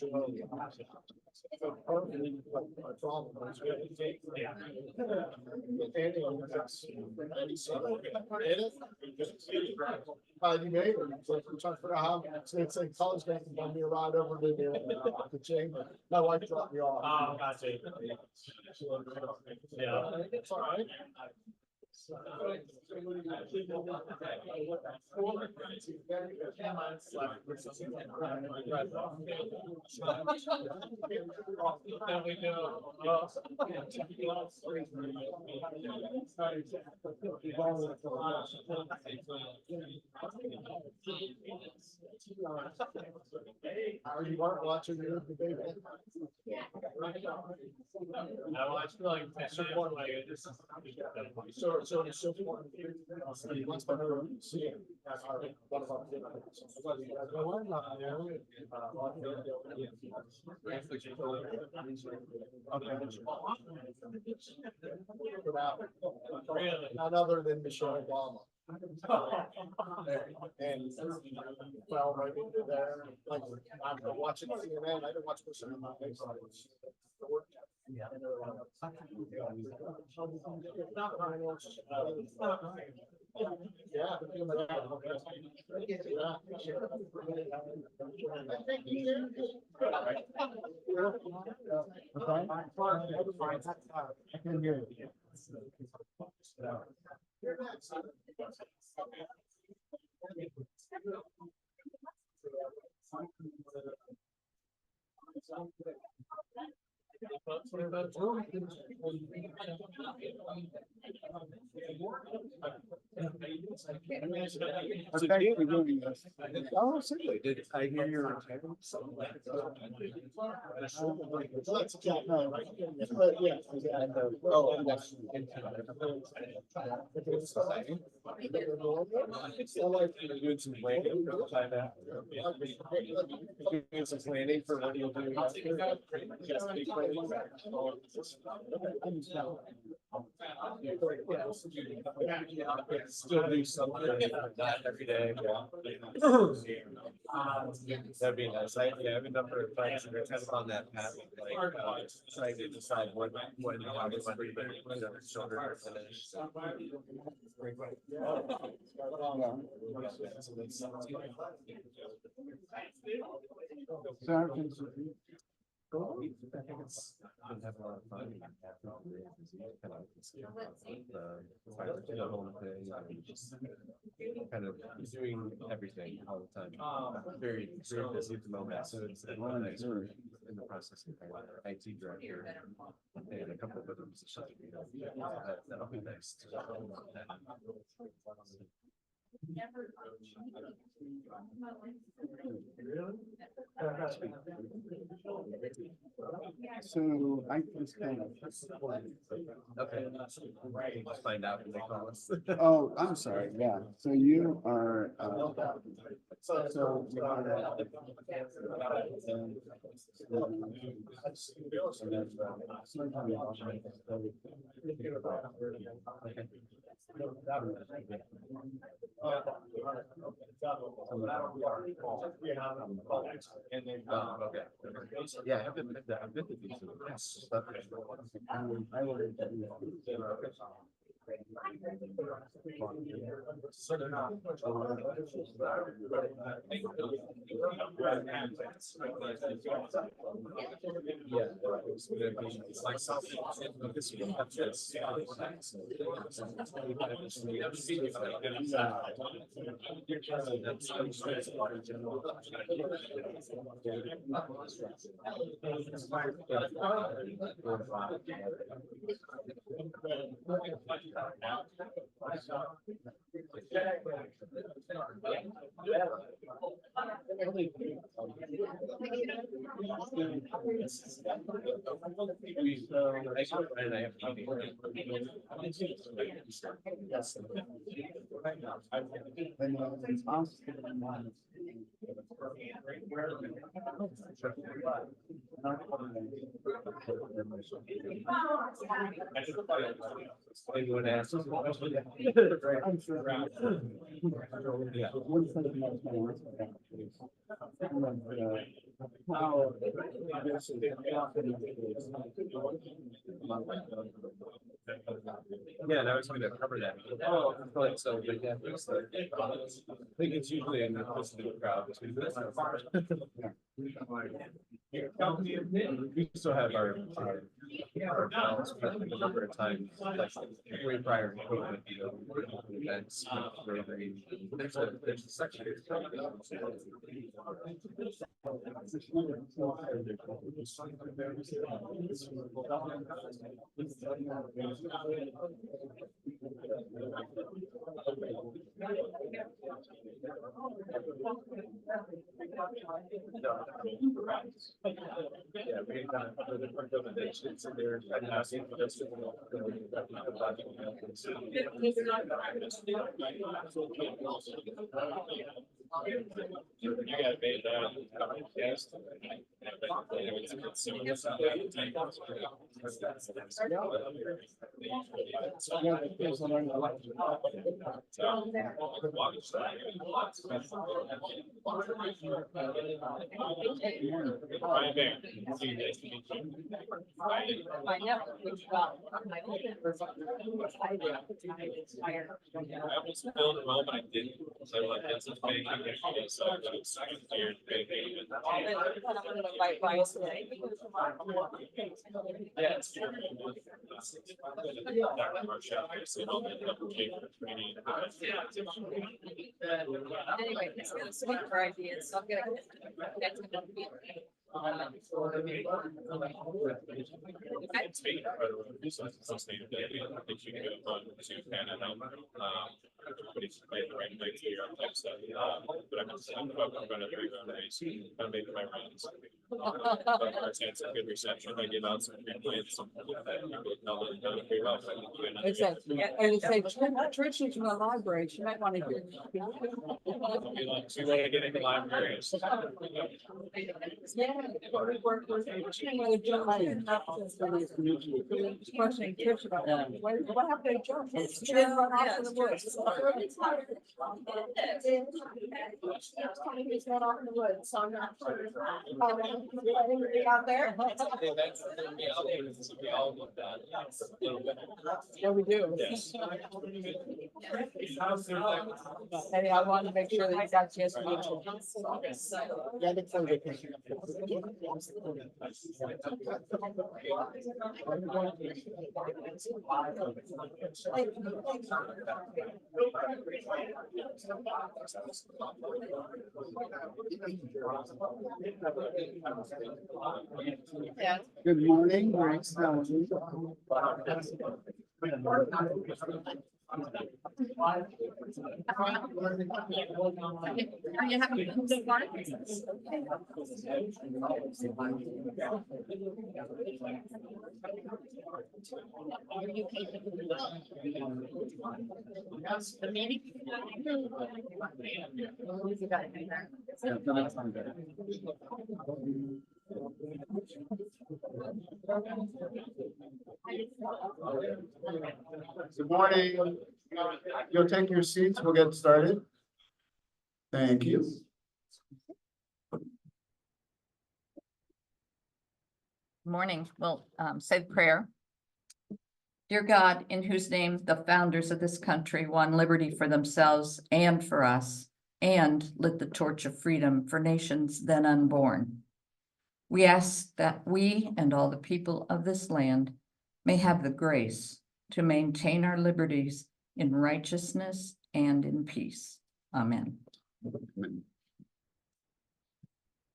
You made it. So I'm trying to figure out how it's a college game can buy me a ride over to the chamber. My wife dropped me off. Oh, gotcha. Yeah. It's all right. You weren't watching your debate. No, I feel like so once I see it, one of our none other than Michelle Obama. And well, right into there, like I'm watching CNN. I didn't watch this on my I can hear you. Okay, we're doing this. Oh, certainly. Did I hear your doing some planning for what you'll do. Still do something every day. That'd be nice. I have a number of friends that are kind of on that path, like trying to decide when how they want to be their children are finished. I think it's been having a lot of fun. Kind of doing everything all the time. Very busy at the moment, so it's nice. We're in the process of our IT director and a couple of other positions. That'll be nice. So I can spend. Okay. Let's find out when they call us. Oh, I'm sorry. Yeah. So you are. Okay. Yeah, I've been to these. Yes. Okay. I will. Anyone asks? I'm sure. Yeah. Yeah, and I was going to cover that. Oh, but so, but yeah, I think it's usually in the crowd. We still have our balance, but a number of times, like way prior to COVID, events. There's a section. Yeah, we kind of the recommendations in there. And asking for us to you got made that. Yes. I know. I almost filled a moment I didn't. So like that's a big so second year baking. Yeah, it's true. Anyway, it's gonna speak for ideas, so I'm gonna. Speaking of sustainability, I think you can go on to kind of help everybody's the right things here on type stuff. But I'm going to drink on days. I'm making my rounds. I've had some good reception. I give out some free plants. Some people done pretty well. Exactly. And it's like Trish is in the library. She might want to hear. We want to get into libraries. Yeah. We work with questioning Trish about that. What happened to Joe? She didn't run off in the woods. He's not off in the woods, so I'm not sure. Anybody out there? Yeah, we do. Hey, I wanted to make sure that you got a chance to meet you. Yeah, that's so good. Yeah. Good morning, Grace. How are you? Are you having fun? The meeting? Good morning. You'll take your seats. We'll get started. Thank you. Morning. We'll say the prayer. Dear God, in whose name the founders of this country won liberty for themselves and for us, and lit the torch of freedom for nations then unborn. We ask that we and all the people of this land may have the grace to maintain our liberties in righteousness and in peace. Amen.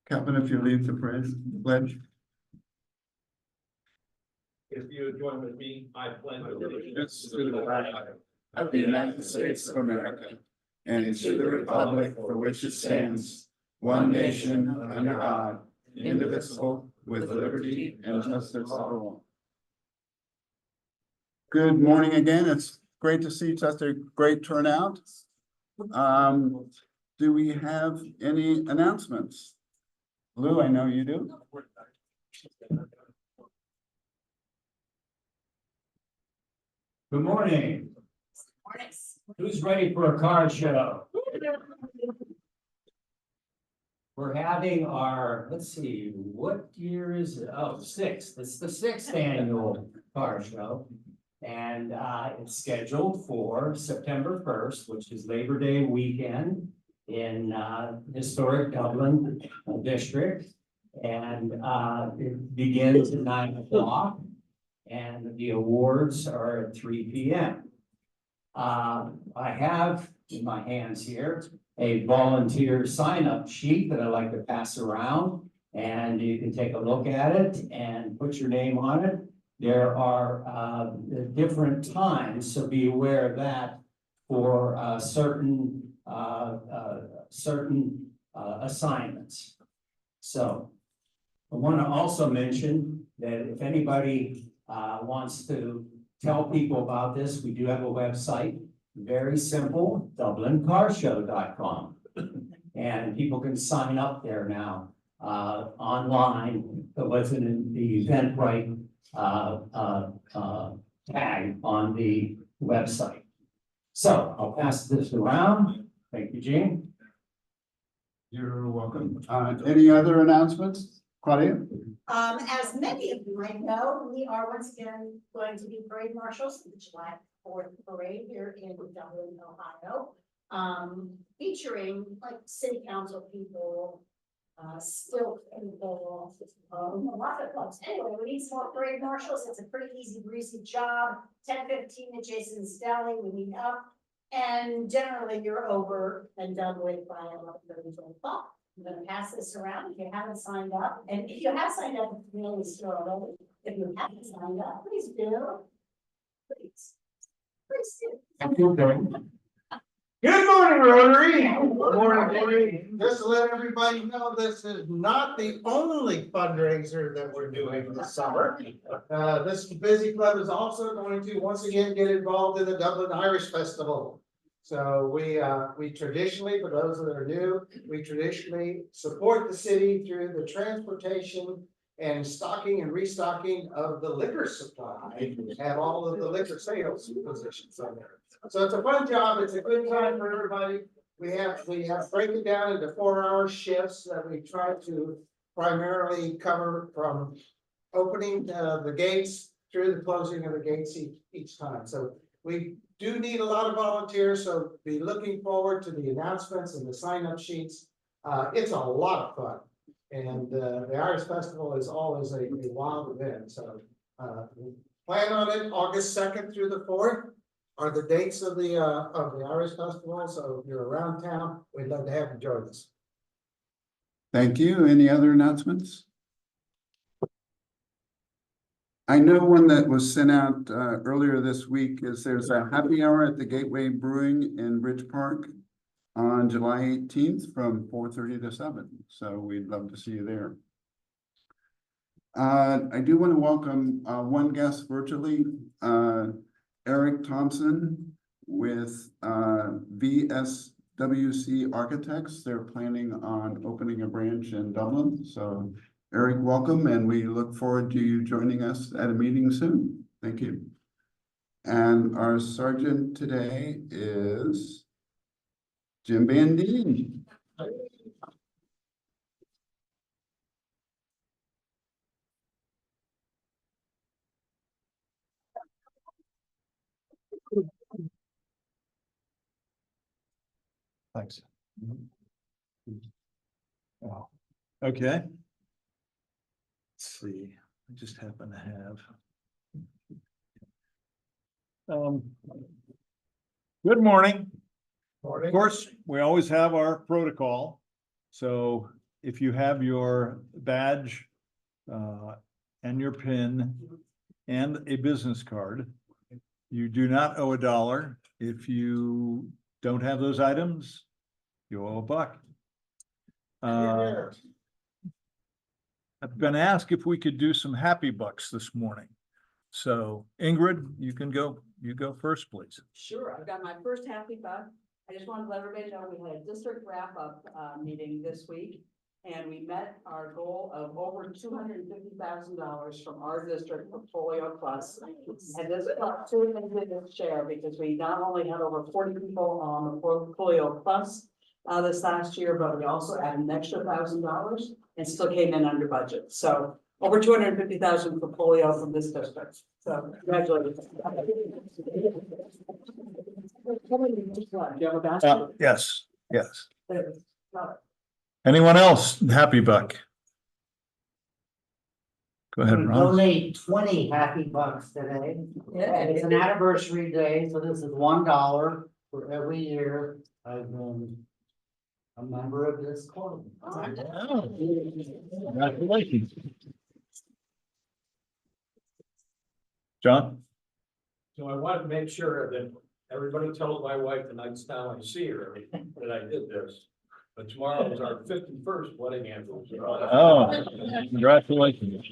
Captain, if you lead the pledge. If you join with me, I pledge allegiance to the flag of the United States of America and to the republic for which it stands, one nation under God, indivisible, with liberty and justice for all. Good morning again. It's great to see such a great turnout. Do we have any announcements? Lou, I know you do. Good morning. Who's ready for a car show? we're having our, let's see, what year is it? Oh, sixth. It's the sixth annual car show. And it's scheduled for September 1st, which is Labor Day weekend in historic Dublin district. And it begins at 9 o'clock. And the awards are at 3 p.m. I have in my hands here a volunteer sign-up sheet that I like to pass around. And you can take a look at it and put your name on it. There are different times, so be aware of that for certain assignments. So I want to also mention that if anybody wants to tell people about this, we do have a website, very simple, DublinCarShow.com. And people can sign up there now online. There wasn't the Eventbrite tag on the website. So I'll pass this around. Thank you, Gene. You're welcome. Any other announcements? Claudia? As many of you might know, we are once again going to be parade marshals in the July 4th parade here in Dublin, Ohio. Featuring like city council people, still people, a lot of folks. Anyway, we need some more parade marshals. It's a pretty easy, breezy job. 10:15 at Jason's Deli, we meet up. And generally you're over and done with by 11:30, 12 o'clock. I'm gonna pass this around if you haven't signed up. And if you have signed up, it's really still already. If you haven't signed up, please do. Please. Please do. Good morning, Rotary. Good morning, Rotary. Just to let everybody know, this is not the only fundraiser that we're doing this summer. This busy club is also going to once again get involved in the Dublin Irish Festival. So we traditionally, for those that are new, we traditionally support the city through the transportation and stocking and restocking of the liquor supply and all of the liquor sales positions on there. So it's a fun job. It's a good time for everybody. We have break it down into 4-hour shifts that we try to primarily cover from opening the gates through the closing of the gates each time. So we do need a lot of volunteers, so be looking forward to the announcements and the sign-up sheets. It's a lot of fun. And the Irish Festival is always a wild event. So plan on it. August 2nd through the 4th are the dates of the Irish Festival. So if you're around town, we'd love to have you join us. Thank you. Any other announcements? I know one that was sent out earlier this week is there's a happy hour at the Gateway Brewing in Bridge Park on July 18th from 4:30 to 7. So we'd love to see you there. I do want to welcome one guest virtually, Eric Thompson with VSWC Architects. They're planning on opening a branch in Dublin. So Eric, welcome, and we look forward to you joining us at a meeting soon. Thank you. And our sergeant today is Jim Bandine. Thanks. Oh, okay. Let's see, I just happen to have. Good morning. Of course, we always have our protocol. So if you have your badge and your PIN and a business card, you do not owe $1. If you don't have those items, you owe $1. I've been asked if we could do some happy bucks this morning. So Ingrid, you go first, please. Sure, I've got my first happy buck. I just wanted to let everybody know we had a district wrap-up meeting this week. And we met our goal of over $250,000 from our district Portfolio Plus. And this plus two did its share because we not only had over 40 people on the Portfolio Plus, this last year, but we also added an extra $1,000 and still came in under budget. So over 250,000 for polio from this district. So congratulations. Do you have a basket? Yes, yes. There it is. Got it. Anyone else? Happy Buck. Go ahead, We Ron. donate 20 happy bucks today. Yeah. And it's an anniversary day, so this is $1 for every year I've been a member of this club. Congratulations. John? So I wanted to make sure that everybody tells my wife the next time I see her that I did this. But tomorrow is our 51st wedding anniversary. Oh, congratulations.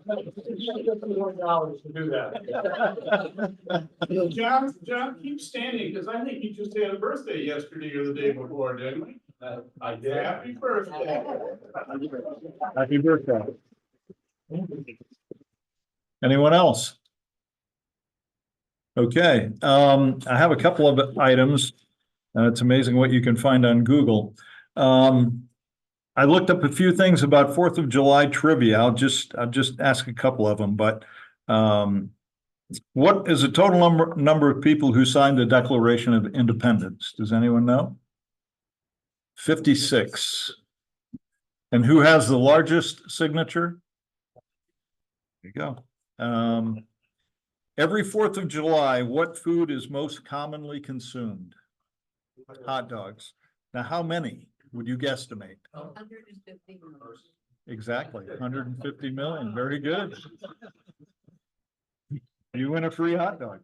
$1 to do that. John, keep standing, because I think you just had a birthday yesterday or the day before, didn't we? I did. Happy birthday. Happy birthday. Anyone else? Okay, I have a couple of items. It's amazing what you can find on Google. I looked up a few things about 4th of July trivia. I'll just ask a couple of them, but what is the total number of people who signed the Declaration of Independence? Does anyone know? 56. And who has the largest signature? There you go. Every 4th of July, what food is most commonly consumed? Hot dogs. Now, how many would you guesstimate? 150 million. Exactly, 150 million. Very good. You win a free hot dog.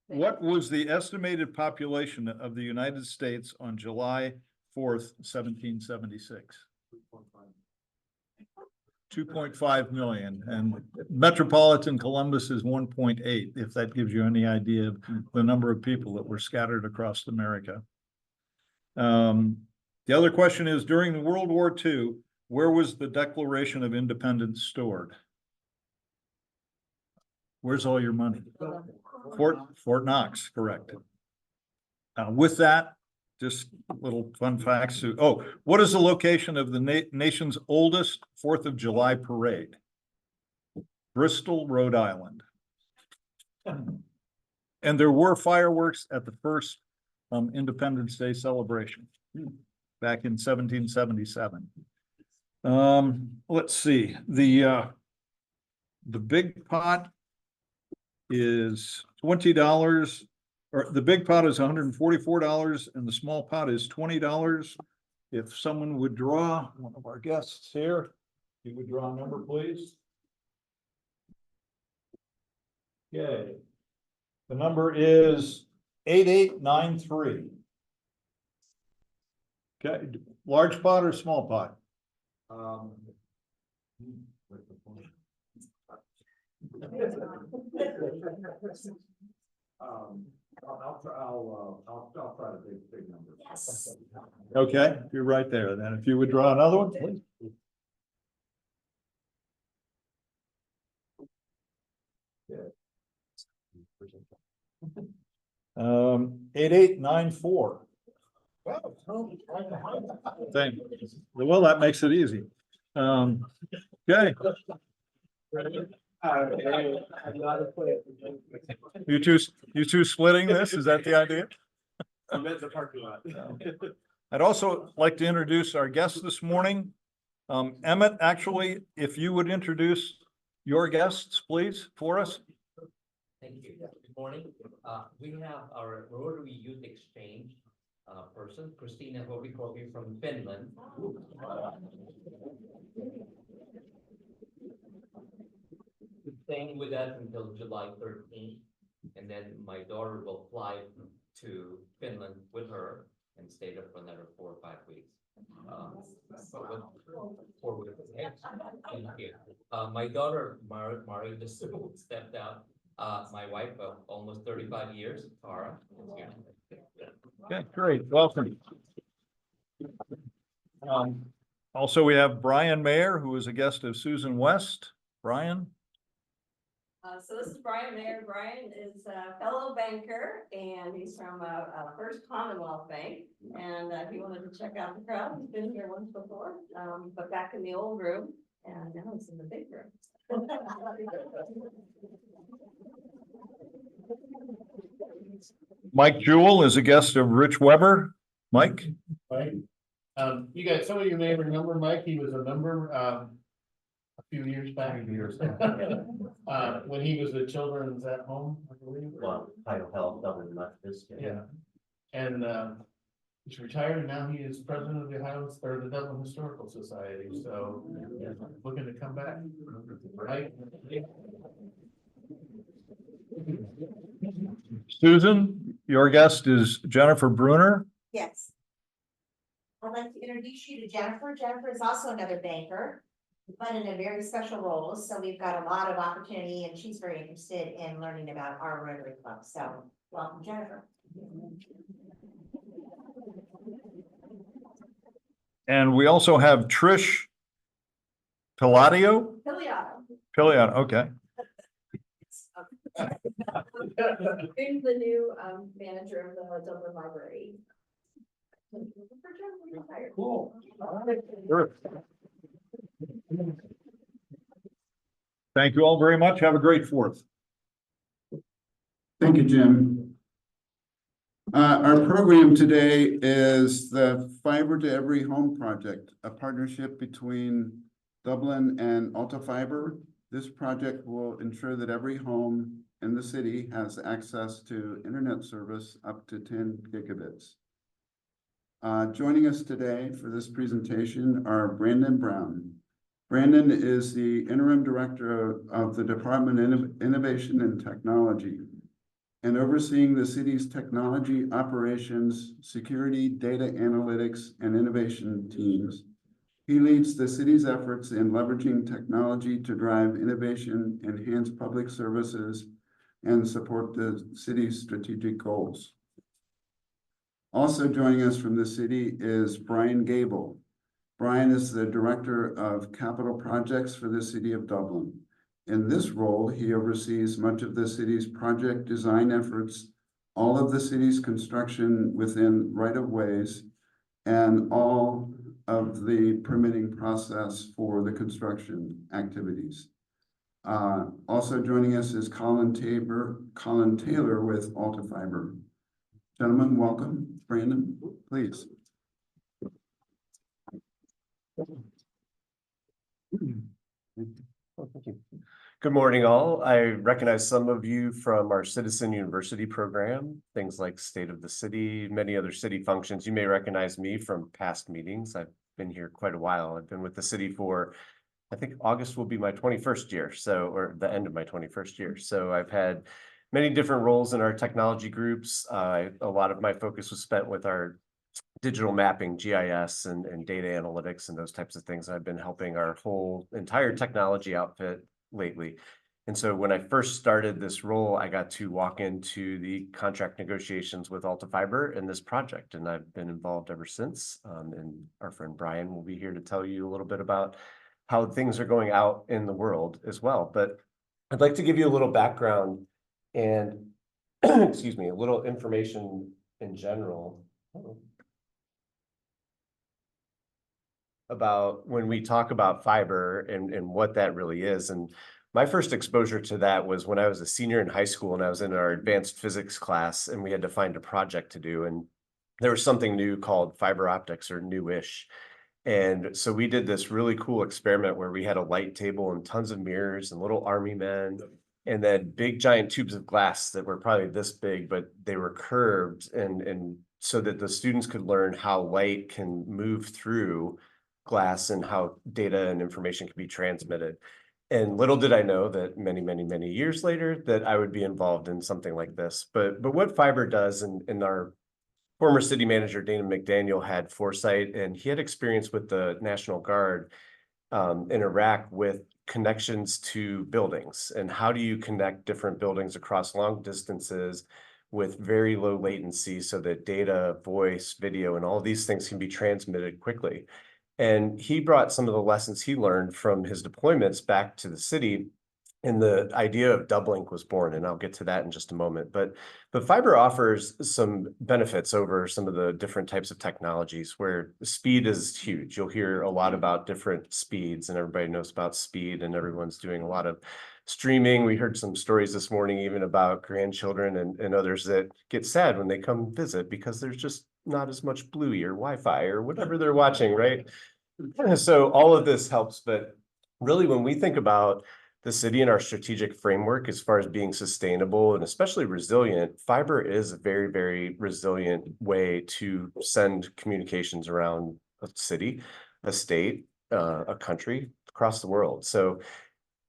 What was the estimated population of the United States on July 4th, 1776? 2.5 million, and metropolitan Columbus is 1.8, if that gives you any idea of the number of people that were scattered across America. The other question is, during World War II, where was the Declaration of Independence stored? Where's all your money? Fort Knox, correct. With that, just little fun facts. Oh, what is the location of the nation's oldest 4th of July parade? Bristol, Rhode Island. And there were fireworks at the first Independence Day celebration back in 1777. Let's see, the big pot is $20. Or the big pot is $144 and the small pot is $20. If someone would draw, one of our guests here, you would draw a number, please. Okay. The number is 8893. Okay, large pot or small pot? I'll try to big numbers. Yes. Okay, you're right there. Then if you would draw another one, please. 8894. Thank you. Well, that makes it easy. Okay. You two splitting this? Is that the idea? I'm at the parking lot. I'd also like to introduce our guest this morning. Emmett, actually, if you would introduce your guests, please, for us. Thank you. Good morning. We have our Rotary Youth Exchange person, Christina Hovikovi from Finland. Staying with us until July 13th, and then my daughter will fly to Finland with her and stay there for another 4 or 5 weeks. 4 weeks. Thank you. My daughter, Mario, just stepped out. My wife of almost 35 years, Tara, is here. Okay, great. Welcome. Also, we have Brian Mayer, who is a guest of Susan West. Brian? So this is Brian Mayer. Brian is a fellow banker and he's from First Commonwealth Bank. And he wanted to check out the crowd. He's been here once before, but back in the old room and now he's in the big room. Mike Jewell is a guest of Rich Weber. Mike? Right? You guys, some of you may remember Mike, he was a member, a few years back. When he was the Children's at Home, I believe. Well, Title Health, Dublin Methodist. Yeah, and, he's retired and now he is president of the Highlands, or the Dublin Historical Society, so looking to come back. Right? Susan, your guest is Jennifer Bruner. Yes. I'd like to introduce you to Jennifer. Jennifer is also another banker, but in a very special role. So we've got a lot of opportunity and she's very interested in learning about our Rotary Club. So welcome, Jennifer. And we also have Trish Piladio. Piliato, okay. Who's the new manager of the Dublin Library? Cool. Sure. Thank you all very much. Have a great 4th. Thank you, Jim. Our program today is the Fiber to Every Home Project, a partnership between Dublin and Alta Fiber. This project will ensure that every home in the city has access to internet service up to 10 gigabits. Joining us today for this presentation are Brandon Brown. Brandon is the interim director of the Department of Innovation and Technology and overseeing the city's technology operations, security, data analytics, and innovation teams. He leads the city's efforts in leveraging technology to drive innovation, enhance public services, and support the city's strategic goals. Also joining us from the city is Brian Gable. Brian is the Director of Capital Projects for the City of Dublin. In this role, he oversees much of the city's project design efforts, all of the city's construction within right-of-ways, and all of the permitting process for the construction activities. Also joining us is Colin Taylor with Alta Fiber. Gentlemen, welcome. Brandon, please. Good morning, all. I recognize some of you from our Citizen University program, things like State of the City, many other city functions. You may recognize me from past meetings. I've been here quite a while. I've been with the city for, I think August will be my 21st year, or the end of my 21st year. So I've had many different roles in our technology groups. A lot of my focus was spent with our digital mapping, GIS, and data analytics and those types of things. I've been helping our whole entire technology outfit lately. And so when I first started this role, I got to walk into the contract negotiations with Alta Fiber in this project, and I've been involved ever since. And our friend Brian will be here to tell you a little bit about how things are going out in the world as well. But I'd like to give you a little background and, excuse me, a little information in general about when we talk about fiber and what that really is. And my first exposure to that was when I was a senior in high school and I was in our advanced physics class and we had to find a project to do. And there was something new called fiber optics, or newish. And so we did this really cool experiment where we had a light table and tons of mirrors and little army men, and then big giant tubes of glass that were probably this big, but they were curved, and so that the students could learn how light can move through glass and how data and information can be transmitted. And little did I know that many, many, many years later that I would be involved in something like this. But what fiber does, and our former city manager, Dana McDaniel, had foresight, and he had experience with the National Guard in Iraq with connections to buildings. And how do you connect different buildings across long distances with very low latency so that data, voice, video, and all these things can be transmitted quickly? And he brought some of the lessons he learned from his deployments back to the city And the idea of Dublink was born, and I'll get to that in just a moment. But fiber offers some benefits over some of the different types of technologies where speed is huge. You'll hear a lot about different speeds, and everybody knows about speed, and everyone's doing a lot of streaming. We heard some stories this morning even about grandchildren and others that get sad when they come visit because there's just not as much Bluey or Wi-Fi or whatever they're watching, right? So all of this helps, but really when we think about the city and our strategic framework as far as being sustainable and especially resilient, fiber is a very, very resilient way to send communications around a city, a state, a country, across the world. So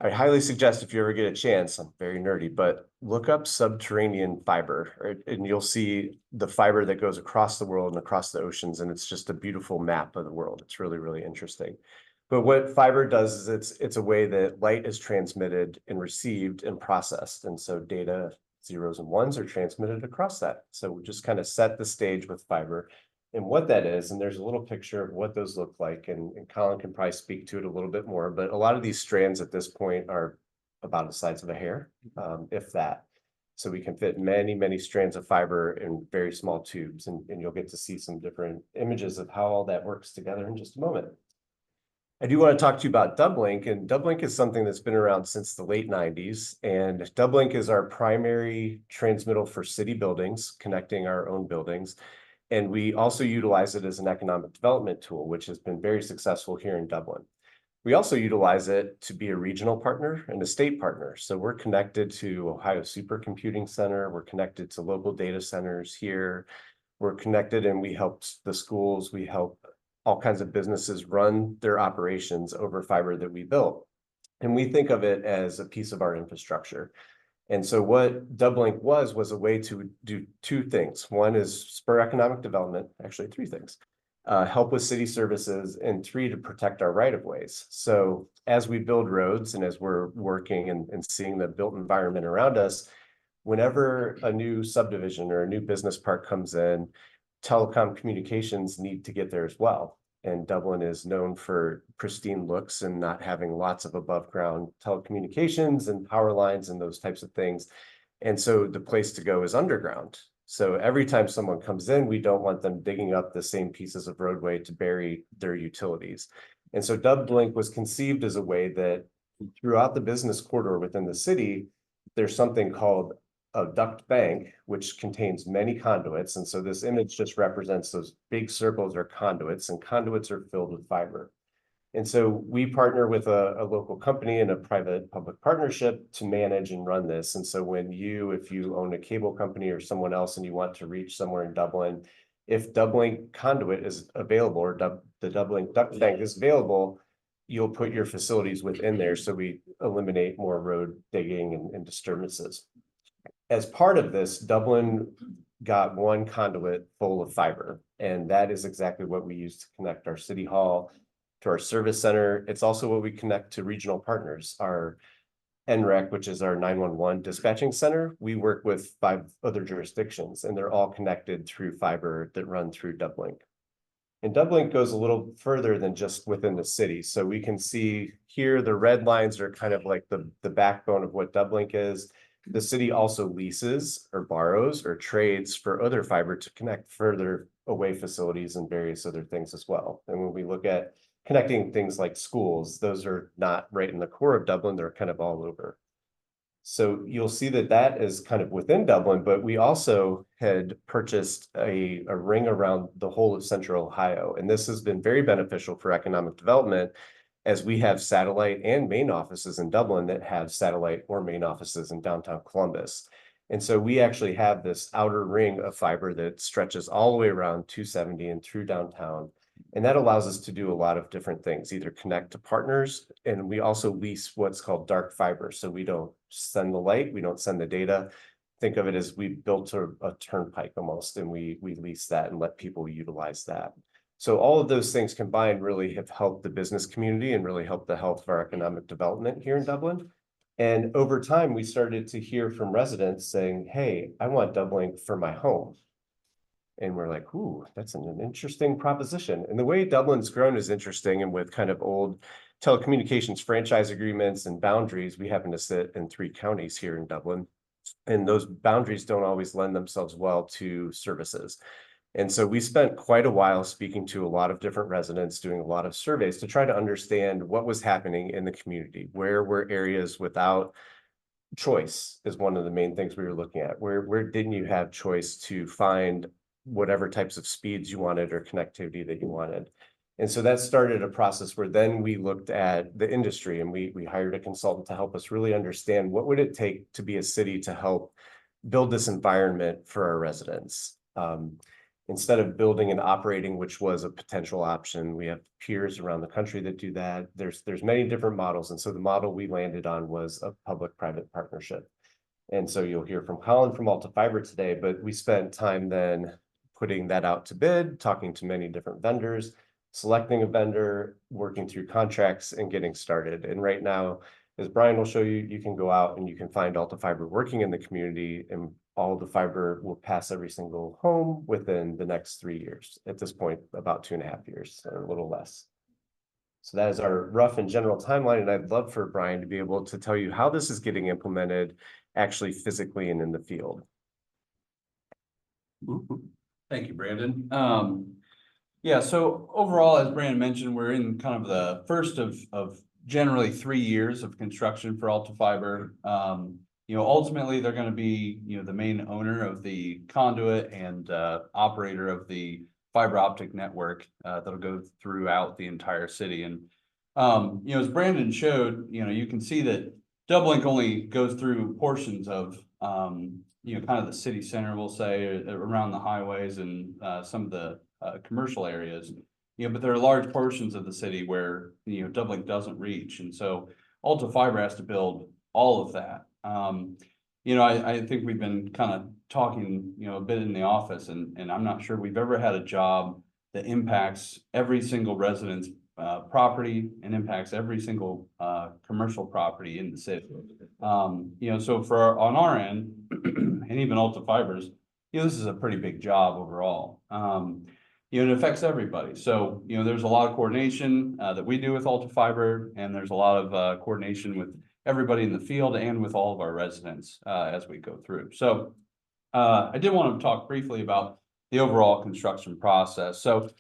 I highly suggest if you ever get a chance, I'm very nerdy, but look up subterranean fiber, right? And you'll see the fiber that goes across the world and across the oceans. And it's just a beautiful map of the world. It's really, really interesting. But what fiber does is it's a way that light is transmitted and received and processed. And so data, zeros and ones, are transmitted across that. So we just kind of set the stage with fiber and what that is. And there's a little picture of what those look like. And Colin can probably speak to it a little bit more. But a lot of these strands at this point are about the size of a hair, if that. So we can fit many, many strands of fiber in very small tubes. And you'll get to see some different images of how all that works together in just a moment. I do want to talk to you about Dublink, and Dublink is something that's been around since the late 90s. And Dublink is our primary transmittal for city buildings, connecting our own buildings. And we also utilize it as an economic development tool, which has been very successful here in Dublin. We also utilize it to be a regional partner and a state partner. So we're connected to Ohio Supercomputing Center. We're connected to local data centers here. We're connected and we help the schools. We help all kinds of businesses run their operations over fiber that we built. And we think of it as a piece of our infrastructure. And so what Dublink was a way to do two things. One is spur economic development, actually three things. Help with city services, and three, to protect our right-of-ways. So as we build roads and as we're working and seeing the built environment around us, whenever a new subdivision or a new business park comes in, telecom communications need to get there as well. And Dublin is known for pristine looks and not having lots of above ground telecommunications and power lines and those types of things. And so the place to go is underground. So every time someone comes in, we don't want them digging up the same pieces of roadway to bury their utilities. And so Dublink was conceived as a way that throughout the business corridor within the city, there's something called a duct bank, which contains many conduits. And so this image just represents those big circles are conduits, and conduits are filled with fiber. And so we partner with a local company in a private public partnership to manage and run this. And so if you own a cable company or someone else and you want to reach somewhere in Dublin, if Dublink conduit is available or the Dublink duct bank is available, you'll put your facilities within there. So we eliminate more road digging and disturbances. As part of this, Dublin got one conduit full of fiber, and that is exactly what we use to connect our city hall to our service center. It's also what we connect to regional partners. Our NREC, which is our 911 dispatching center, we work with 5 other jurisdictions, and they're all connected through fiber that run through Dublink. And Dublink goes a little further than just within the city. So we can see here the red lines are kind of like the backbone of what Dublink is. The city also leases or borrows or trades for other fiber to connect further away facilities and various other things as well. And when we look at connecting things like schools, those are not right in the core of Dublin, they're kind of all over. So you'll see that that is kind of within Dublin, but we also had purchased a ring around the whole of Central Ohio. And this has been very beneficial for economic development, as we have satellite and main offices in Dublin that have satellite or main offices in downtown Columbus. And so we actually have this outer ring of fiber that stretches all the way around 270 and through downtown. And that allows us to do a lot of different things, either connect to partners, and we also lease what's called dark fiber. So we don't send the light, we don't send the data. Think of it as we built a turnpike almost, and we lease that and let people utilize that. So all of those things combined really have helped the business community and really helped the health of our economic development here in Dublin. And over time, we started to hear from residents saying, hey, I want Dublink for my home. And we're like, ooh, that's an interesting proposition. And the way Dublin's grown is interesting, and with kind of old telecommunications franchise agreements and boundaries, we happen to sit in 3 counties here in Dublin. And those boundaries don't always lend themselves well to services. And so we spent quite a while speaking to a lot of different residents, doing a lot of surveys to try to understand what was happening in the community. Where were areas without choice is one of the main things we were looking at. Where didn't you have choice to find whatever types of speeds you wanted or connectivity that you wanted? And so that started a process where then we looked at the industry and we hired a consultant to help us really understand what would it take to be a city to help build this environment for our residents. Instead of building and operating, which was a potential option, we have peers around the country that do that. There's many different models. And so the model we landed on was a public-private partnership. And so you'll hear from Colin from Alta Fiber today, but we spent time then putting that out to bid, talking to many different vendors, selecting a vendor, working through contracts and getting started. And right now, as Brian will show you, you can go out and you can find Alta Fiber working in the community, and all of the fiber will pass every single home within the next 3 years. At this point, about 2.5 years, or a little less. So that is our rough and general timeline. And I'd love for Brian to be able to tell you how this is getting implemented actually physically and in the field. Thank you, Brandon. Yeah, so overall, as Brandon mentioned, we're in kind of the first of generally 3 years of construction for Alta Fiber. Ultimately, they're going to be, the main owner of the conduit and operator of the fiber optic network that'll go throughout the entire city. And, as Brandon showed, you can see that Doublink only goes through portions of, kind of the city center, we'll say, around the highways and some of the commercial areas. But there are large portions of the city where, Doublink doesn't reach. And so Alta Fiber has to build all of that. I think we've been kind of talking, a bit in the office, and I'm not sure we've ever had a job that impacts every single resident's property and impacts every single commercial property in the city. So on our end, and even Alta Fibers, this is a pretty big job overall. It affects everybody. So, there's a lot of coordination that we do with Alta Fiber, and there's a lot of coordination with everybody in the field and with all of our residents as we go through. So I did want to talk briefly about the overall construction process. So,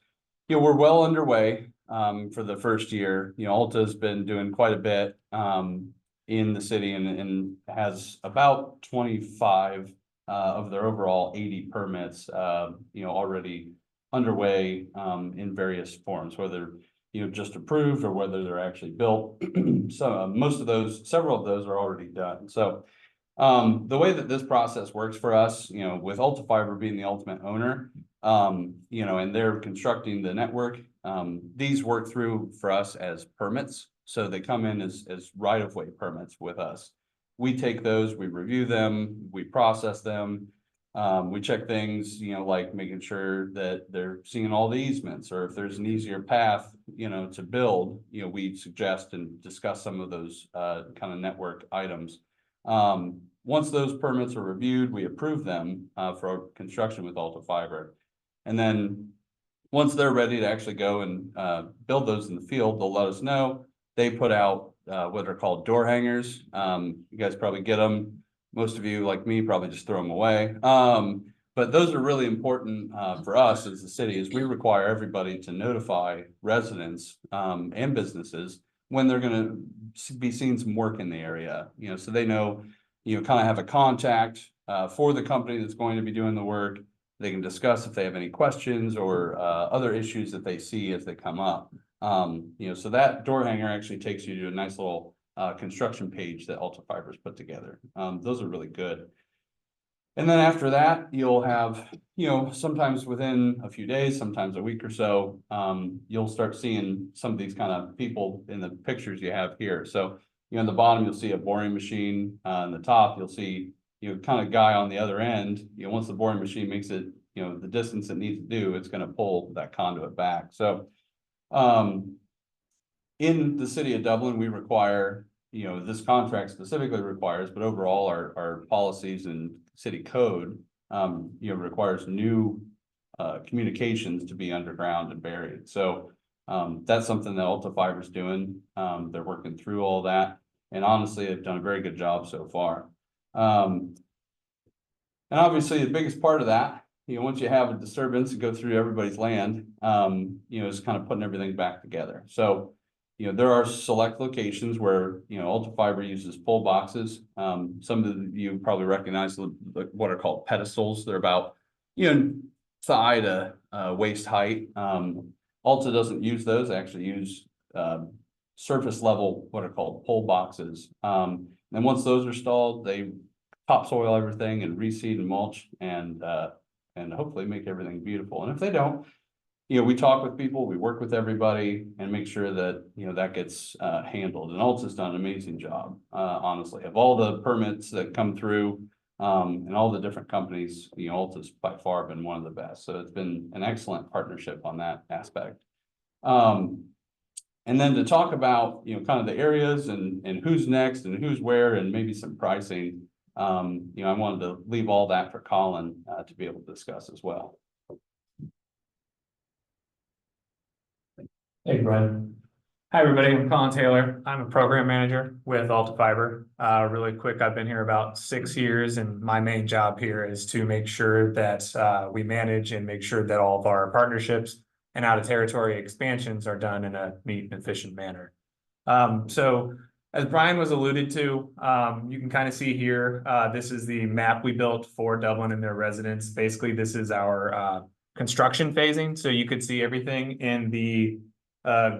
we're well underway for the first year. Alta's been doing quite a bit in the city and has about 25 of their overall 80 permits, already underway in various forms, whether just approved or whether they're actually built. So several of those are already done. So the way that this process works for us, with Alta Fiber being the ultimate owner, and they're constructing the network, these work through for us as permits. So they come in as right-of-way permits with us. We take those, we review them, we process them. We check things, like making sure that they're seeing all the easements, or if there's an easier path, to build, we suggest and discuss some of those kind of network items. Once those permits are reviewed, we approve them for construction with Alta Fiber. And then once they're ready to actually go and build those in the field, they'll let us know. They put out what are called door hangers. You guys probably get them. Most of you, like me, probably just throw them away. But those are really important for us as the city, as we require everybody to notify residents and businesses when they're going to be seeing some work in the area. So they know, kind of have a contact for the company that's going to be doing the work. They can discuss if they have any questions or other issues that they see as they come up. So that door hanger actually takes you to a nice little construction page that Alta Fiber's put together. Those are really good. And then after that, you'll have, sometimes within a few days, sometimes a week or so, you'll start seeing some of these kind of people in the pictures you have here. So, on the bottom, you'll see a boring machine. On the top, you'll see, kind of guy on the other end. Once the boring machine makes it, the distance it needs to do, it's going to pull that conduit back. So, in the city of Dublin, we require, this contract specifically requires, but overall our policies and city code, requires new communications to be underground and buried. So That's something that Alta Fiber's doing. They're working through all that. And honestly, they've done a very good job so far. And obviously the biggest part of that, once you have a disturbance and go through everybody's land, is kind of putting everything back together. So, there are select locations where, Alta Fiber uses pole boxes. Some of you probably recognize what are called pedestals. They're about, thigh to waist height. Alta doesn't use those. They actually use surface level, what are called pole boxes. And once those are installed, they topsoil everything and reseed and mulch and hopefully make everything beautiful. And if they don't, we talk with people, we work with everybody and make sure that, that gets handled. And Alta's done an amazing job, honestly, of all the permits that come through and all the different companies, Alta's by far been one of the best. So it's been an excellent partnership on that aspect. And then to talk about, kind of the areas and who's next and who's where and maybe some pricing, I wanted to leave all that for Colin to be able to discuss as well. Hey, Brian. Hi, everybody. I'm Colin Taylor. I'm a program manager with Alta Fiber. Really quick, I've been here about 6 years, and my main job here is to make sure that we manage and make sure that all of our partnerships and out of territory expansions are done in a neat and efficient manner. So as Brian was alluded to, you can kind of see here, this is the map we built for Dublin and their residents. Basically, this is our construction phasing. So you could see everything in the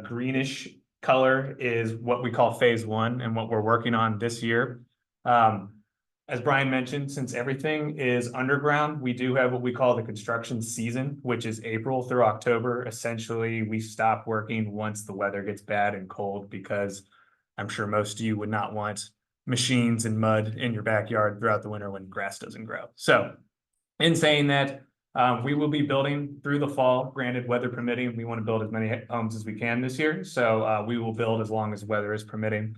greenish color is what we call phase 1 and what we're working on this year. As Brian mentioned, since everything is underground, we do have what we call the construction season, which is April through October. Essentially, we stop working once the weather gets bad and cold, because I'm sure most of you would not want machines and mud in your backyard throughout the winter when grass doesn't grow. So in saying that, we will be building through the fall, granted weather permitting. We want to build as many homes as we can this year. So we will build as long as weather is permitting.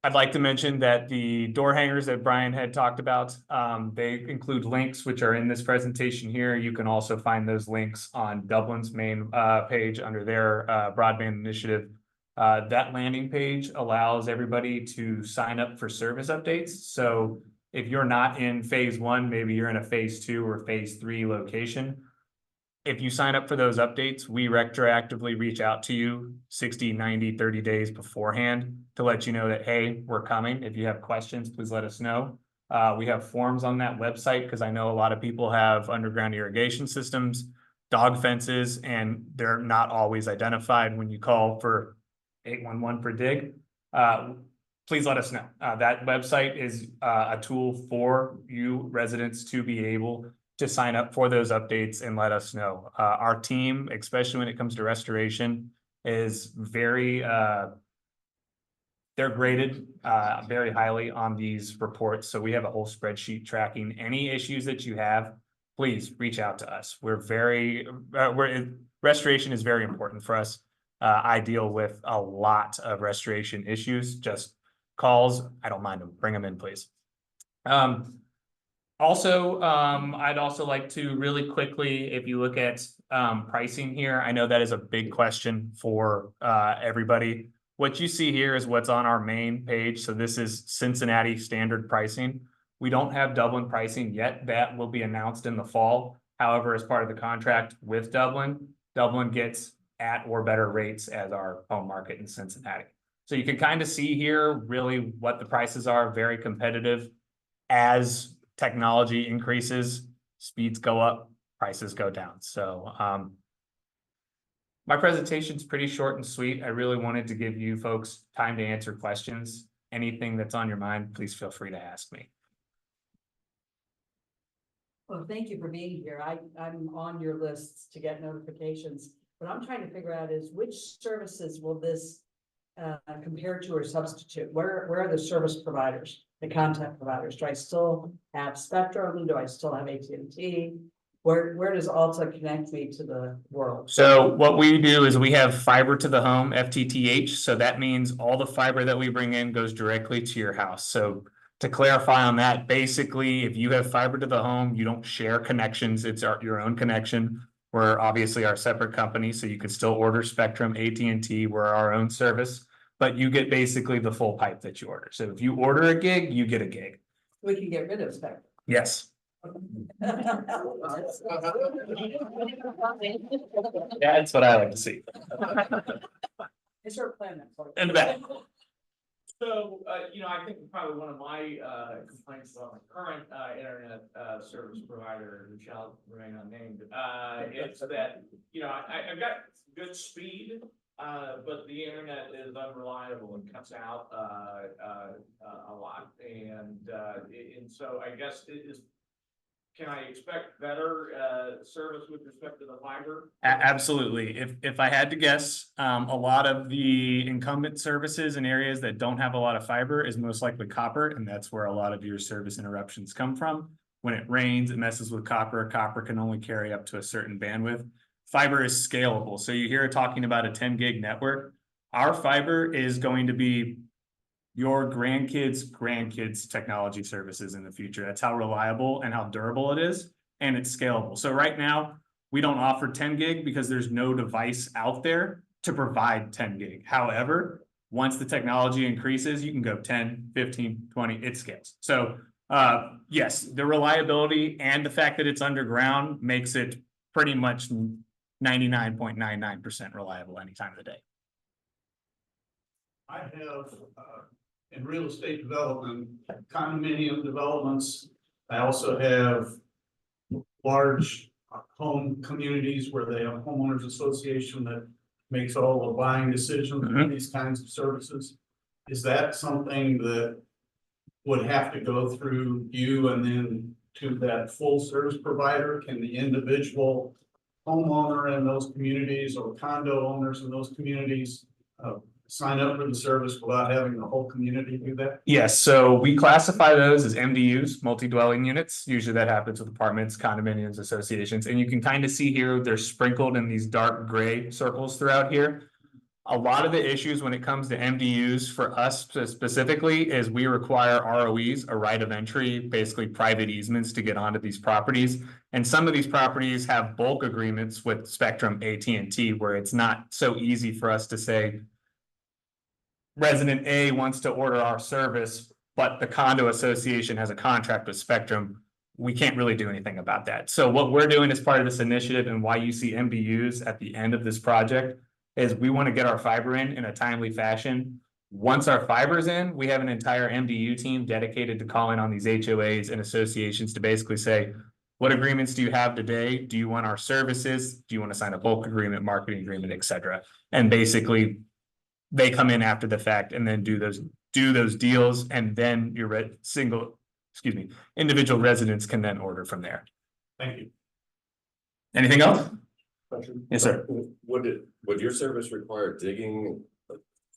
I'd like to mention that the door hangers that Brian had talked about, they include links which are in this presentation here. You can also find those links on Dublin's main page under their broadband initiative. That landing page allows everybody to sign up for service updates. So if you're not in phase 1, maybe you're in a phase 2 or phase 3 location. If you sign up for those updates, we retroactively reach out to you 60, 90, 30 days beforehand to let you know that, hey, we're coming. If you have questions, please let us know. We have forms on that website because I know a lot of people have underground irrigation systems, dog fences, and they're not always identified when you call for 811 for dig. Please let us know. That website is a tool for you residents to be able to sign up for those updates and let us know. Our team, especially when it comes to restoration, is very, they're graded very highly on these reports. So we have a whole spreadsheet tracking any issues that you have. Please reach out to us. Restoration is very important for us. I deal with a lot of restoration issues, just calls. I don't mind them. Bring them in, please. Also, I'd also like to really quickly, if you look at pricing here, I know that is a big question for everybody. What you see here is what's on our main page. So this is Cincinnati standard pricing. We don't have Dublin pricing yet. That will be announced in the fall. However, as part of the contract with Dublin, Dublin gets at or better rates as our home market in Cincinnati. So you can kind of see here really what the prices are, very competitive. As technology increases, speeds go up, prices go down. So my presentation is pretty short and sweet. I really wanted to give you folks time to answer questions. Anything that's on your mind, please feel free to ask me. Well, thank you for being here. I'm on your lists to get notifications. What I'm trying to figure out is which services will this compare to or substitute? Where are the service providers, the content providers? Do I still have Spectrum? Do I still have AT&T? Where does Alta connect me to the world? So what we do is we have fiber to the home, FTTH. So that means all the fiber that we bring in goes directly to your house. So to clarify on that, basically, if you have fiber to the home, you don't share connections. It's your own connection. We're obviously our separate company, so you could still order Spectrum, AT&T, we're our own service. But you get basically the full pipe that you order. So if you order a gig, you get a gig. We can get rid of Spectrum. Yes. That's what I like to see. Is there a plan that? In the back. So, I think probably one of my, complaints about my current, internet, service provider, who shall remain unnamed, it's that, I've got good speed, but the internet is unreliable and cuts out, a lot, and so I guess can I expect better, service with respect to the fiber? Absolutely. If I had to guess, a lot of the incumbent services in areas that don't have a lot of fiber is most likely copper, and that's where a lot of your service interruptions come from. When it rains, it messes with copper. Copper can only carry up to a certain bandwidth. Fiber is scalable. So you hear talking about a 10 gig network. Our fiber is going to be your grandkids' technology services in the future. That's how reliable and how durable it is, and it's scalable. So right now, we don't offer 10 gig because there's no device out there to provide 10 gig. However, once the technology increases, you can go 10, 15, 20, it scales. So yes, the reliability and the fact that it's underground makes it pretty much 99.99% reliable any time of the day. I have, in real estate development, condominium developments. I also have large home communities where they have homeowners association that makes all the buying decisions for these kinds of services. Is that something that would have to go through you and then to that full service provider? Can the individual homeowner in those communities or condo owners in those communities sign up for the service without having the whole community do that? Yes, so we classify those as MDUs, multi-dwelling units. Usually that happens with apartments, condominiums, associations, and you can kind of see here, they're sprinkled in these dark gray circles throughout here. A lot of the issues when it comes to MDUs for us specifically is we require ROEs, a right of entry, basically private easements to get onto these properties. And some of these properties have bulk agreements with Spectrum, AT&T, where it's not so easy for us to say, resident A wants to order our service, but the condo association has a contract with Spectrum. We can't really do anything about that. So what we're doing as part of this initiative and why you see MDUs at the end of this project is we want to get our fiber in a timely fashion. Once our fiber's in, we have an entire MDU team dedicated to calling on these HOAs and associations to basically say, what agreements do you have today? Do you want our services? Do you want to sign a bulk agreement, marketing agreement, et cetera? And basically they come in after the fact and then do those deals, and then your individual residents can then order from there. Thank you. Anything else? Question? Yes, sir. Would your service require digging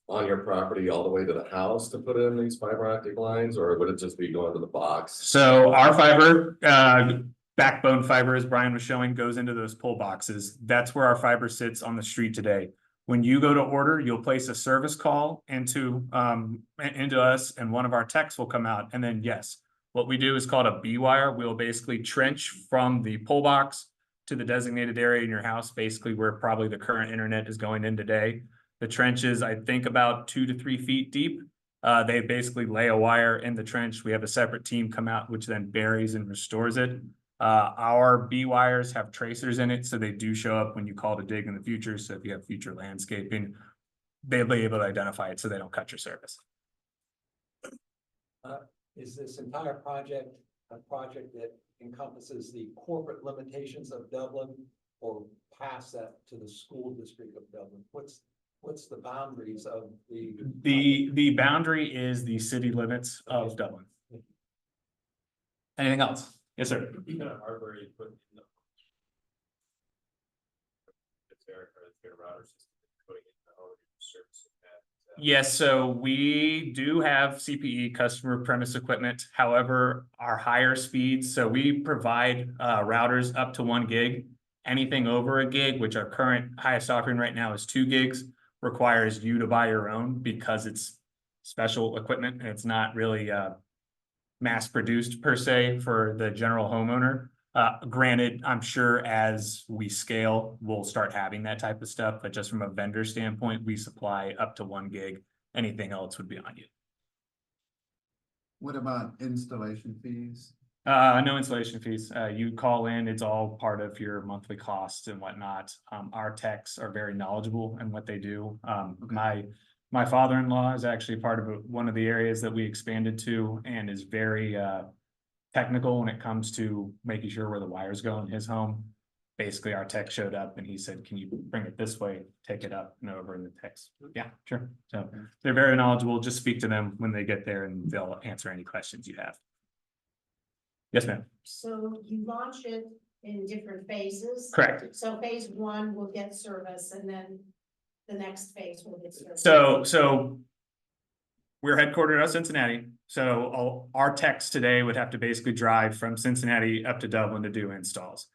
on your property all the way to the house to put in these fiber optic lines, or would it just be going to the box? So our fiber, backbone fiber, as Brian was showing, goes into those pull boxes. That's where our fiber sits on the street today. When you go to order, you'll place a service call into us, and one of our techs will come out. And then, yes, what we do is called a B-wire. We'll basically trench from the pull box to the designated area in your house, basically where probably the current internet is going in today. The trench is, I think, about 2 to 3 feet deep. They basically lay a wire in the trench. We have a separate team come out, which then buries and restores it. Our B wires have tracers in it, so they do show up when you call to dig in the future. So if you have future landscaping, they'll be able to identify it so they don't cut your service. Is this entire project a project that encompasses the corporate limitations of Dublin, or pass that to the school district of Dublin? What's the boundaries of The boundary is the city limits of Dublin. Anything else? Yes, sir. Hardware you put in the. Yes, so we do have CPE, customer premise equipment. However, our higher speeds, so we provide routers up to 1 gig. Anything over a gig, which our current highest offering right now is 2 gigs, requires you to buy your own because it's special equipment and it's not really mass produced per se for the general homeowner. Granted, I'm sure as we scale, we'll start having that type of stuff, but just from a vendor standpoint, we supply up to 1 gig. Anything else would be on you. What about installation fees? No installation fees. You call in, it's all part of your monthly costs and whatnot. Our techs are very knowledgeable in what they do. My father-in-law is actually part of one of the areas that we expanded to and is very technical when it comes to making sure where the wires go in his home. Basically, our tech showed up and he said, can you bring it this way, take it up and over in the text? Yeah, sure. So they're very knowledgeable. Just speak to them when they get there and they'll answer any questions you have. Yes, ma'am. So you launch it in different phases? Correct. So phase 1 will get service and then the next phase will get service. So we're headquartered out of Cincinnati. So all our techs today would have to basically drive from Cincinnati up to Dublin to do installs.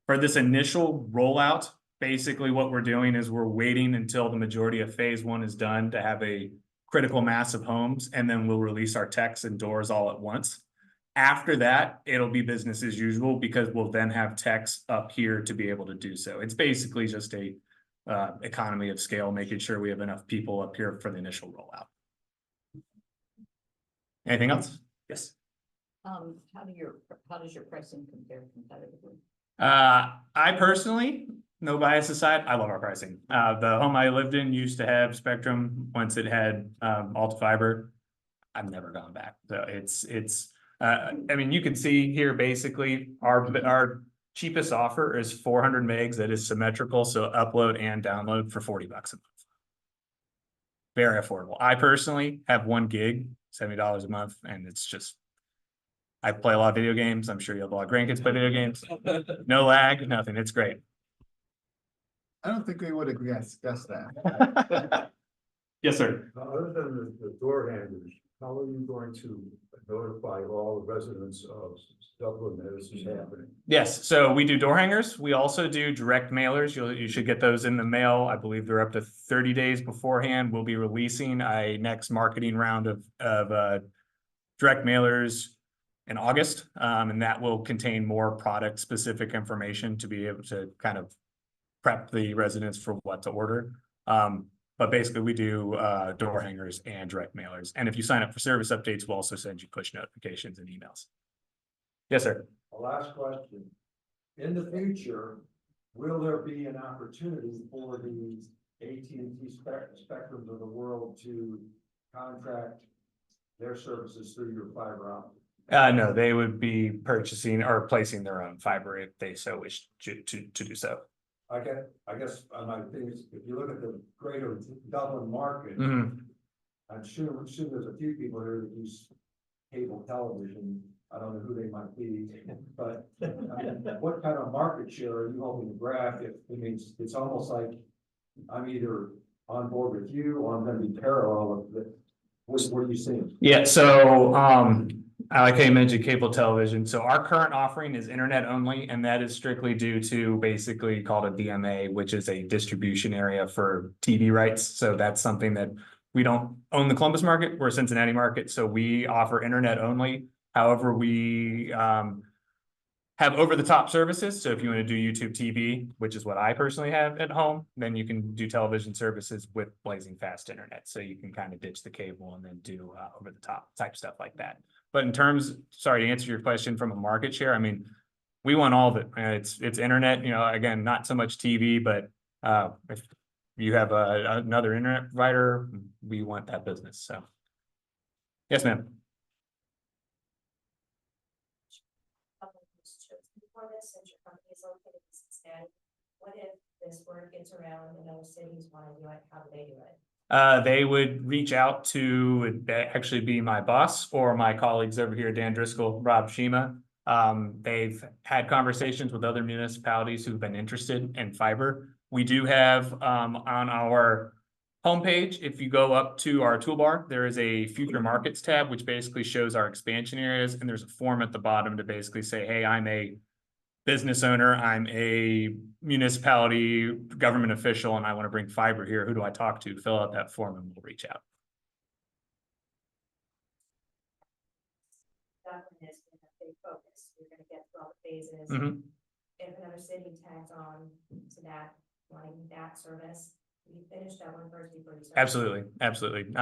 For this initial rollout, basically what we're doing is we're waiting until the majority of phase 1 is done to have a critical mass of homes, and then we'll release our techs and doors all at once. After that, it'll be business as usual because we'll then have techs up here to be able to do so. It's basically just a economy of scale, making sure we have enough people up here for the initial rollout. Anything else? Yes. How does your pricing compare competitively? I personally, no bias aside, I love our pricing. The home I lived in used to have Spectrum. Once it had Alta Fiber, I've never gone back. So I mean, you can see here basically our cheapest offer is 400 megs that is symmetrical, so upload and download for $40 a month. Very affordable. I personally have 1 gig, $70 a month, and it's just, I play a lot of video games. I'm sure you have a lot of grandkids play video games. No lag, nothing. It's great. I don't think we would have guessed that. Yes, sir. Other than the door handlers, how are you going to notify all the residents of Dublin that this is happening? Yes, so we do door hangers. We also do direct mailers. You should get those in the mail. I believe they're up to 30 days beforehand. We'll be releasing a next marketing round of direct mailers in August, and that will contain more product specific information to be able to kind of prep the residents for what to order. But basically we do door hangers and direct mailers. And if you sign up for service updates, we'll also send you push notifications and emails. Yes, sir. A last question. In the future, will there be an opportunity for these AT&T Spectrums of the world to contract their services through your fiber optic? No, they would be purchasing or placing their own fiber if they so wish to do so. I guess my thing is, if you look at the greater Dublin market, Mhm. I'm sure there's a few people here that use cable television. I don't know who they might be, but I mean, what kind of market share are you hoping to grab? It means it's almost like I'm either on board with you or I'm going to be parallel with it. What are you seeing? Yeah, so I like how you mentioned cable television. So our current offering is internet only, and that is strictly due to basically called a DMA, which is a distribution area for TV rights. So that's something that we don't own the Columbus market, we're a Cincinnati market, so we offer internet only. However, we have over-the-top services. So if you want to do YouTube TV, which is what I personally have at home, then you can do television services with blazing fast internet. So you can kind of ditch the cable and then do over-the-top type stuff like that. But in terms, sorry to answer your question from a market share, I mean, we want all of it. It's internet, you know, again, not so much TV, but if you have another internet provider, we want that business. So, yes, ma'am. Before this, since your company is located in Cincinnati, what if this word gets around and other cities want to do it? How do they do it? They would reach out to actually be my boss or my colleagues over here, Dan Driscoll, Rob Shima. They've had conversations with other municipalities who've been interested in fiber. We do have on our homepage, if you go up to our toolbar, there is a future markets tab, which basically shows our expansion areas. And there's a form at the bottom to basically say, hey, I'm a business owner, I'm a municipality government official, and I want to bring fiber here. Who do I talk to? Fill out that form and we'll reach out. Dublin has been a big focus. You're going to get through all the phases. Mhm. If another city tags on to that, wanting that service, we finish that one first before you start. Absolutely, absolutely.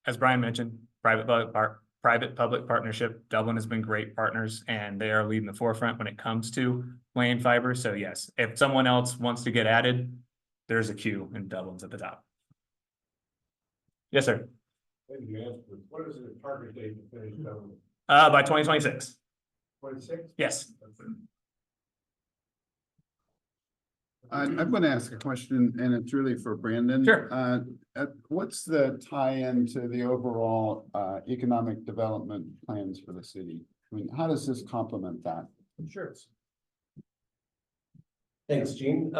As Brian mentioned, private-public partnership, Dublin has been great partners and they are leading the forefront when it comes to laying fiber. So yes, if someone else wants to get added, there's a queue and Dublin's at the top. Yes, sir. Maybe you answered, what is the target date to finish government? By 2026. 26? Yes. I'm going to ask a question and it's really for Brandon. Sure. What's the tie-in to the overall economic development plans for the city? I mean, how does this complement that? Sure. Thanks, Gene.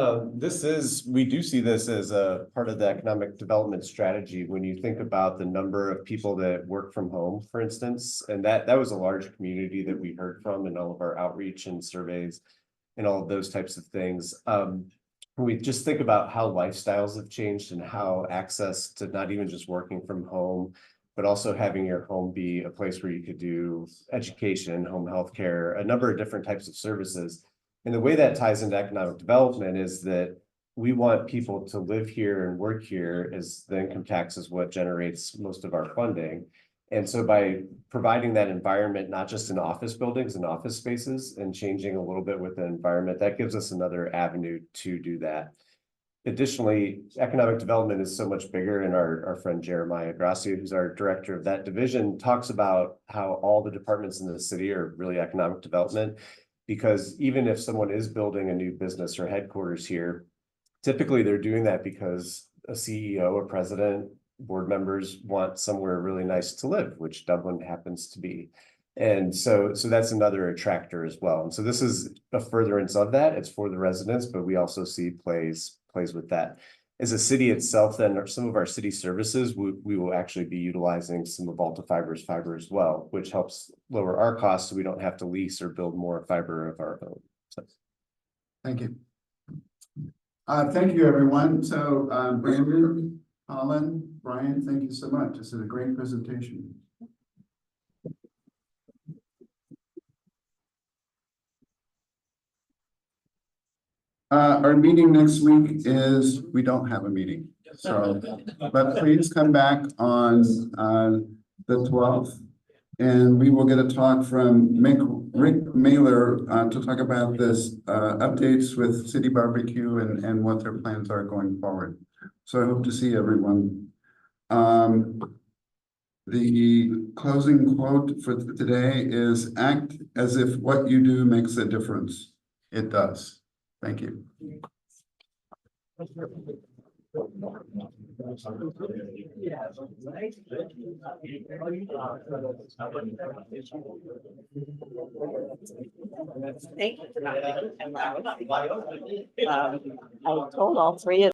We do see this as a part of the economic development strategy. When you think about the number of people that work from home, for instance, and that was a large community that we heard from in all of our outreach and surveys and all of those types of things. When we just think about how lifestyles have changed and how access to not even just working from home, but also having your home be a place where you could do education, home healthcare, a number of different types of services. And the way that ties into economic development is that we want people to live here and work here, as the income tax is what generates most of our funding. And so by providing that environment, not just in office buildings and office spaces, and changing a little bit with the environment, that gives us another avenue to do that. Additionally, economic development is so much bigger, and our friend Jeremiah Gracia, who's our director of that division, talks about how all the departments in the city are really economic development. Because even if someone is building a new business or headquarters here, typically they're doing that because a CEO, a president, board members want somewhere really nice to live, which Dublin happens to be. And so that's another attractor as well. And so this is a furtherance of that. It's for the residents, but we also see plays with that. As a city itself, then some of our city services, we will actually be utilizing some of Alta Fiber's fiber as well, which helps lower our costs so we don't have to lease or build more fiber of our own. So. Thank you. Thank you, everyone. So Brandon, Colin, Brian, thank you so much. This is a great presentation. Our meeting next week is, we don't have a meeting. So, but please come back on the 12th. And we will get a talk from Rick Mailer to talk about this updates with City Barbecue and what their plans are going forward. So I hope to see everyone. The closing quote for today is, act as if what you do makes a difference. It does. Thank you. Thank you. I told all three of